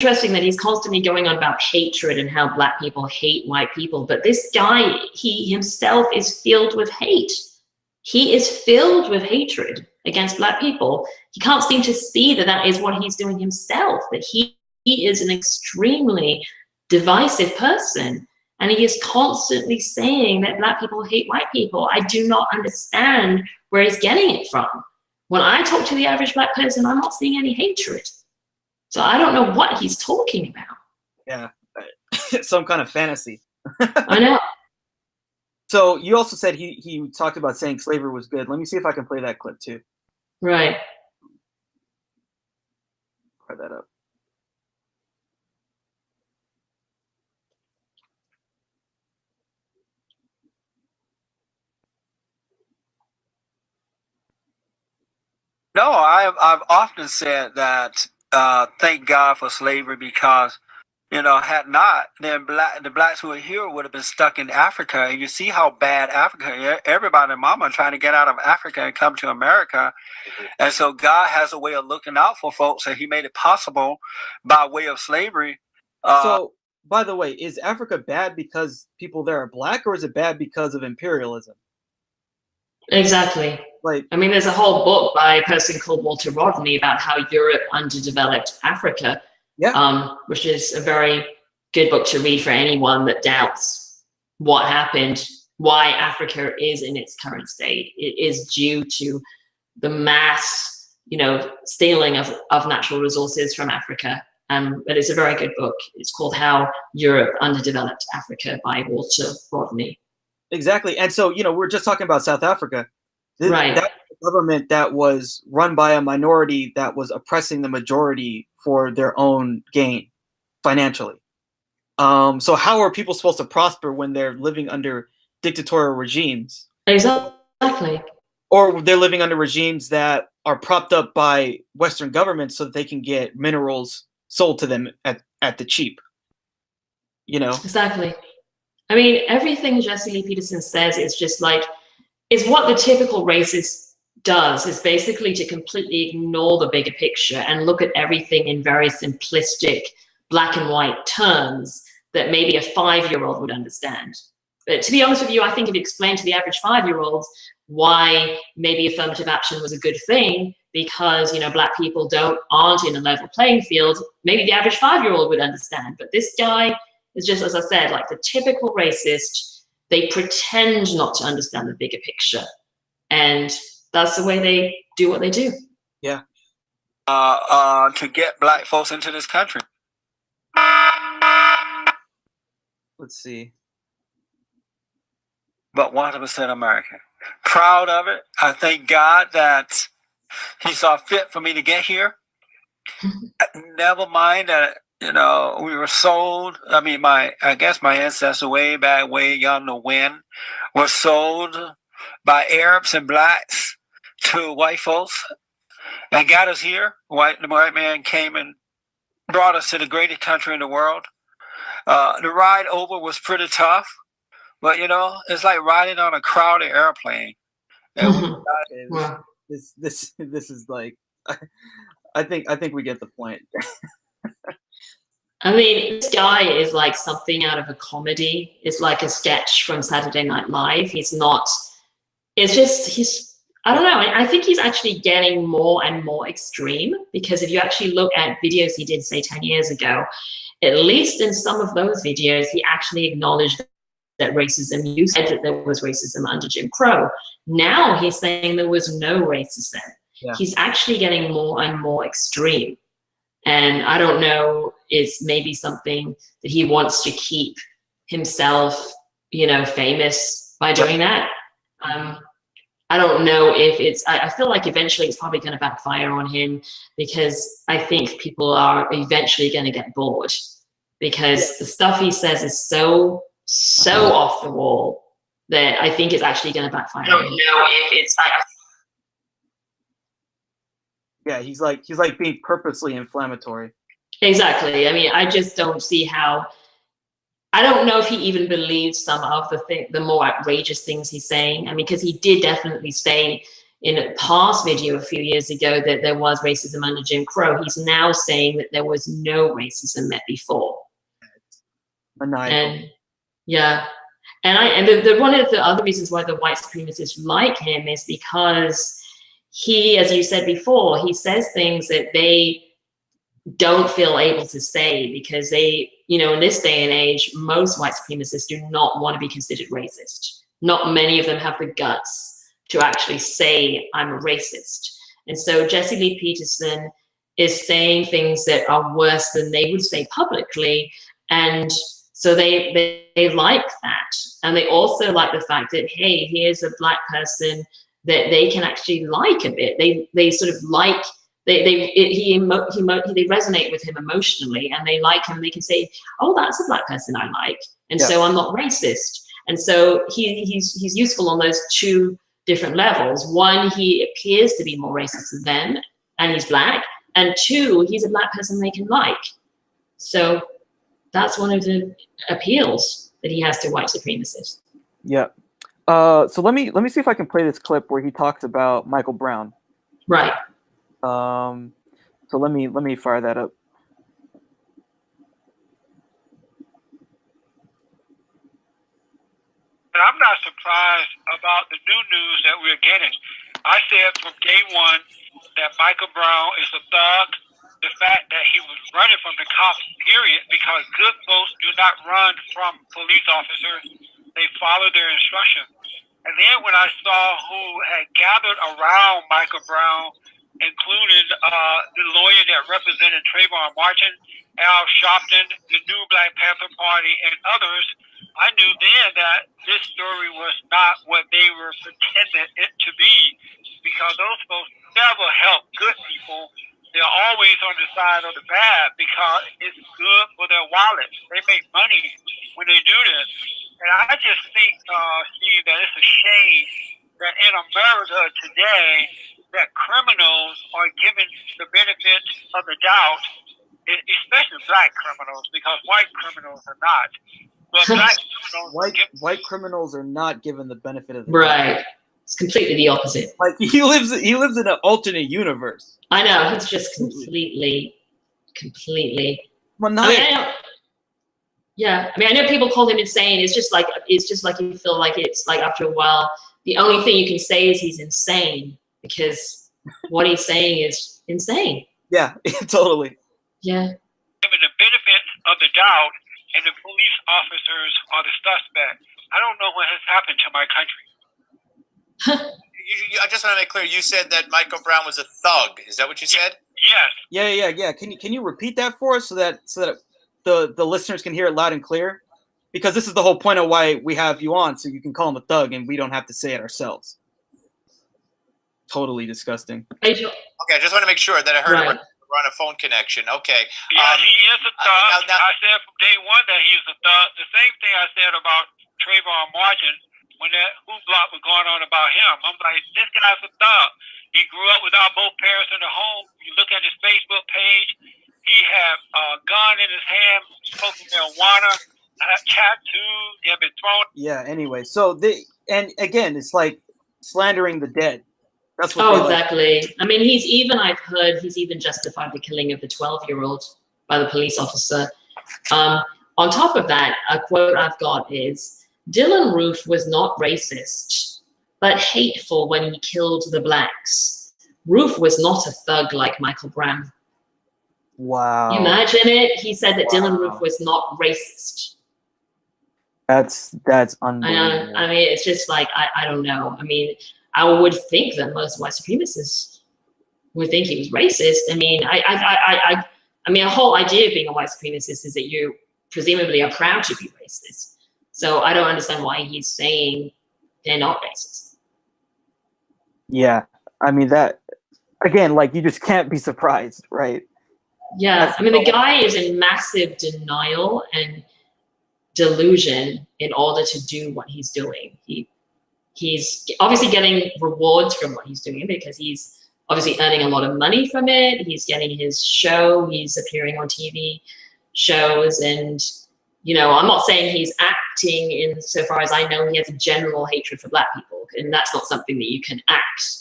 interesting that he's constantly going on about hatred and how black people hate white people. But this guy, he himself is filled with hate. He is filled with hatred against black people. He can't seem to see that that is what he's doing himself, that he is an extremely divisive person. And he is constantly saying that black people hate white people. I do not understand where he's getting it from. When I talk to the average black person, I'm not seeing any hatred. So I don't know what he's talking about. Yeah, some kind of fantasy. I know. So you also said he talked about saying slavery was good. Let me see if I can play that clip too. Right. Try that up. No, I've often said that thank God for slavery, because had not, then the blacks who are here would have been stuck in Africa. And you see how bad Africa, everybody and mama trying to get out of Africa and come to America. And so God has a way of looking out for folks, and he made it possible by way of slavery. So, by the way, is Africa bad because people there are black, or is it bad because of imperialism? Exactly. Like, I mean, there's a whole book by a person called Walter Rodney about how Europe underdeveloped Africa, which is a very good book to read for anyone that doubts what happened, why Africa is in its current state. It is due to the mass, stealing of natural resources from Africa. But it's a very good book. It's called How Europe Underdeveloped Africa by Walter Rodney. Exactly. And so, we're just talking about South Africa. Right. That government that was run by a minority that was oppressing the majority for their own gain financially. So how are people supposed to prosper when they're living under dictatorial regimes? Exactly. Or they're living under regimes that are propped up by Western governments so that they can get minerals sold to them at the cheap. Exactly. I mean, everything Jesse Lee Peterson says is just like, is what the typical racist does, is basically to completely ignore the bigger picture and look at everything in very simplistic black and white terms that maybe a 5-year-old would understand. But to be honest with you, I think if you explain to the average 5-year-old why maybe affirmative action was a good thing, because black people aren't in a level playing field, maybe the average 5-year-old would understand. But this guy is just, as I said, like the typical racist. They pretend not to understand the bigger picture, and that's the way they do what they do. Yeah. To get black folks into this country. Let's see. But 100% American. Proud of it. I thank God that he saw fit for me to get here. Never mind that, we were sold. I mean, I guess my ancestors way young to win, were sold by Arabs and blacks to white folks and got us here. The white man came and brought us to the greatest country in the world. The ride over was pretty tough, but it's like riding on a crowded airplane. And this is like, I think we get the point. I mean, this guy is like something out of a comedy. It's like a sketch from Saturday Night Live. He's I don't know. I think he's actually getting more and more extreme, because if you actually look at videos he did, say, 10 years ago, at least in some of those videos, he actually acknowledged that racism, you said that there was racism under Jim Crow. Now he's saying there was no racism. Yeah. He's actually getting more and more extreme. And I don't know, it's maybe something that he wants to keep himself, famous by doing that. I don't know if I feel like eventually it's probably going to backfire on him, because I think people are eventually going to get bored, because the stuff he says is so off the wall that I think it's actually going to backfire. I don't know if it's. Yeah, he's like being purposely inflammatory. Exactly. I mean, I just don't see how. I don't know if he even believes some of the more outrageous things he's saying. I mean, because he did definitely say in a past video a few years ago that there was racism under Jim Crow. He's now saying that there was no racism met before. And yeah, and one of the other reasons why the white supremacists like him is because he, as you said before, he says things that they don't feel able to say because they, you know, in this day and age, most white supremacists do not want to be considered racist. Not many of them have the guts to actually say I'm a racist. And so Jesse Lee Peterson is saying things that are worse than they would say publicly. And so they like that. And they also like the fact that, hey, here's a Black person that they can actually like a bit. They sort of like, they resonate with him emotionally, and they like him. They can say, oh, that's a Black person I like. And so I'm not racist. And so he's useful on those two different levels. One, he appears to be more racist than them, and he's Black. And two, he's a Black person they can like. So that's one of the appeals that he has to white supremacists. Yeah. So let me see if I can play this clip where he talks about Michael Brown. Right. So let me fire that up. I'm not surprised about the new news that we're getting. I said from day one that Michael Brown is a thug. The fact that he was running from the cops, period, because good folks do not run from police officers. They follow their instructions. And then when I saw who had gathered around Michael Brown, including the lawyer that represented Trayvon Martin, Al Sharpton, the new Black Panther Party, and others, I knew then that this story was not what they were pretending it to be, because those folks never help good people. They're always on the side of the bad because it's good for their wallets. They make money when they do this. And I just think, Steve, that it's a shame that in America today that criminals are given the benefit of the doubt, especially Black criminals, because white criminals are not. But Black criminals white criminals are not given the benefit of the doubt. It's completely the opposite. Like he lives in an alternate universe. I know, it's just completely. Well, yeah, I mean, I know people call him insane. It's just like you feel like it's like after a while, the only thing you can say is he's insane because what he's saying is insane. Yeah, totally. Yeah. Given the benefit of the doubt, and the police officers are the suspect. I don't know what has happened to my country. I just want to make clear. You said that Michael Brown was a thug. Is that what you said? Yes. Yeah. Can you repeat that for us so that the listeners can hear it loud and clear? Because this is the whole point of why we have you on, so you can call him a thug and we don't have to say it ourselves. Totally disgusting. Okay, I just want to make sure that I heard we're on a phone connection. Okay. Yeah, he is a thug. I said from day one that he's a thug. The same thing I said about Trayvon Martin when that hoopla was going on about him. I'm like, this guy's a thug. He grew up without both parents in the home. You look at his Facebook page, he had a gun in his hand, smoking marijuana, tattoos, he had been thrown. Yeah, anyway. So and again, it's like slandering the dead. That's what. Oh, exactly. Like. I mean, I've heard he's even justified the killing of the 12-year-old by the police officer. On top of that, a quote I've got is, Dylan Roof was not racist, but hateful when he killed the blacks. Roof was not a thug like Michael Brown. Wow. You imagine it? He said that Dylan Roof was not racist. That's unbelievable. I mean, it's just like, I don't know. I mean, I would think that most white supremacists would think he was racist. I mean, I mean, the whole idea of being a white supremacist is that you presumably are proud to be racist. So I don't understand why he's saying they're not racist. Yeah, I mean that again, like you just can't be surprised, right? Yeah, I mean the guy is in massive denial and delusion in order to do what he's doing. He's obviously getting rewards from what he's doing because he's obviously earning a lot of money from it. He's getting his show. He's appearing on TV shows. And, you know, I'm not saying he's acting in so far as I know he has a general hatred for black people. And that's not something that you can act